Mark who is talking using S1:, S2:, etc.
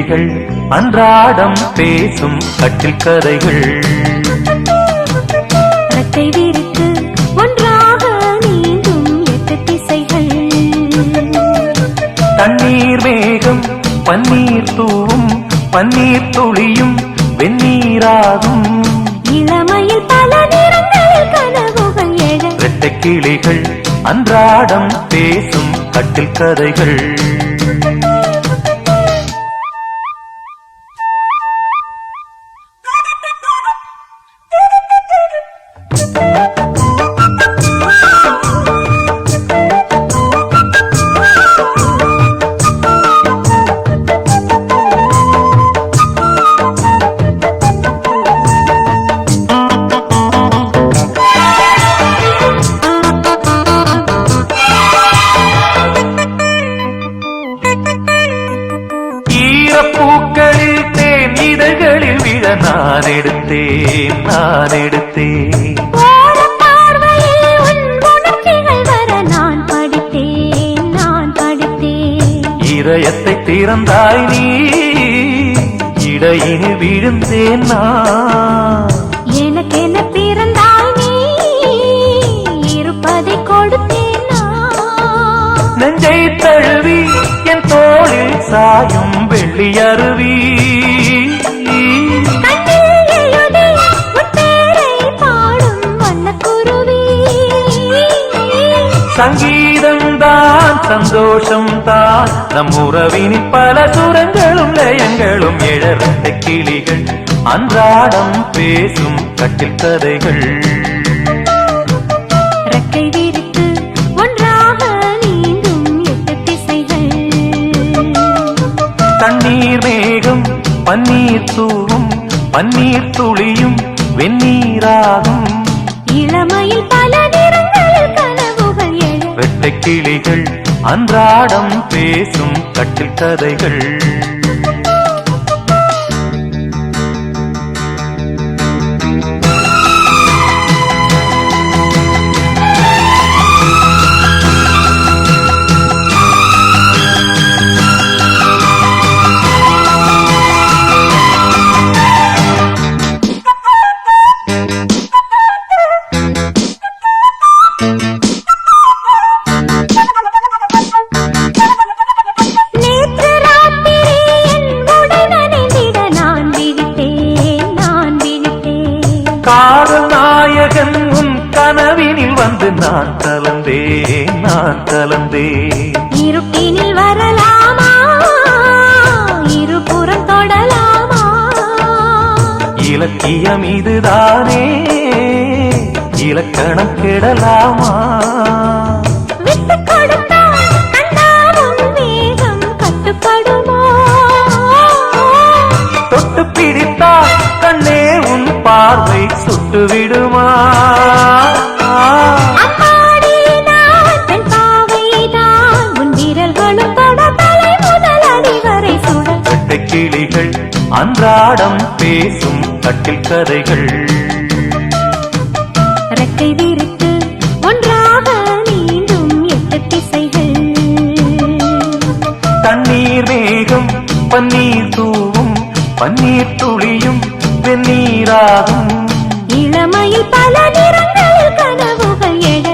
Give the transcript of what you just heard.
S1: கிளிகள் அன்றாடம் பேசும் கட்டில் கதைகள்.
S2: ரெக்கை விரித்து ஒன்றாக நீந்தும் 8 திசைகள்.
S1: தண்ணீர் மேகம் பன்னீர் தூவும் பன்னீர் துளியும் வெந்நீராகும்.
S2: இளமையில் பல நிறங்களில் கனவுகள் எழ
S1: ரெட்டை கிளிகள் அன்றாடம் பேசும் கட்டில் கதைகள். பூக்களில் தேன் இதழ்களில் விழ நான் எடுத்தேன் நான் எடுத்தேன். இதயத்தை திறந்தாய் நீ இடையினில் விழுந்தேன் நான்.
S2: எனக்கென பிறந்தாய் நீ இருப்பதை கொடுத்தேன் நான்.
S1: நெஞ்சை தழுவி என் தோளில் சாயும் வெள்ளி அருவி. சங்கீதம் தான் சந்தோஷம் தான் நம் உறவினில் பல சுரங்களும் லயங்களும் எழ. ரெட்டை கிளிகள் அன்றாடம் பேசும் கட்டில் கதைகள்.
S2: ரெக்கை விரித்து ஒன்றாக நீந்தும் 8 திசைகள்.
S1: தண்ணீர் மேகம் பன்னீர் தூவும் பன்னீர் துளியும் வெந்நீராகும்.
S2: இளமையில் பல நிறங்களில் கனவுகள் எழ.
S1: ரெட்டை கிளிகள் அன்றாடம் பேசும் கட்டில் கதைகள். காதல் நாயகன் உன் கனவினில் வந்து நான் கலந்தேன் நான் கலந்தேன்.
S2: இருட்டினில் வரலாமா இருபுறம் தொடலாமா.
S1: இலக்கியம் இதுதானே இலக்கணம் கெடலாமா.
S2: விட்டு கொடுத்தால் கண்டாவும் வேகம் கட்டுப்படுமோ.
S1: தொட்டு பிடித்தால் கண்ணே உன் பார்வை சுட்டு விடுமா. ரெட்டை கிளிகள் அன்றாடம் பேசும் கட்டில் கதைகள்.
S2: ரெக்கை விரித்து ஒன்றாக நீந்தும் 8 திசைகள்.
S1: தண்ணீர் மேகம் பன்னீர் தூவும் பன்னீர் துளியும் வெந்நீராகும்.
S2: இளமையில் பல நிறங்களில் கனவுகள் எழ.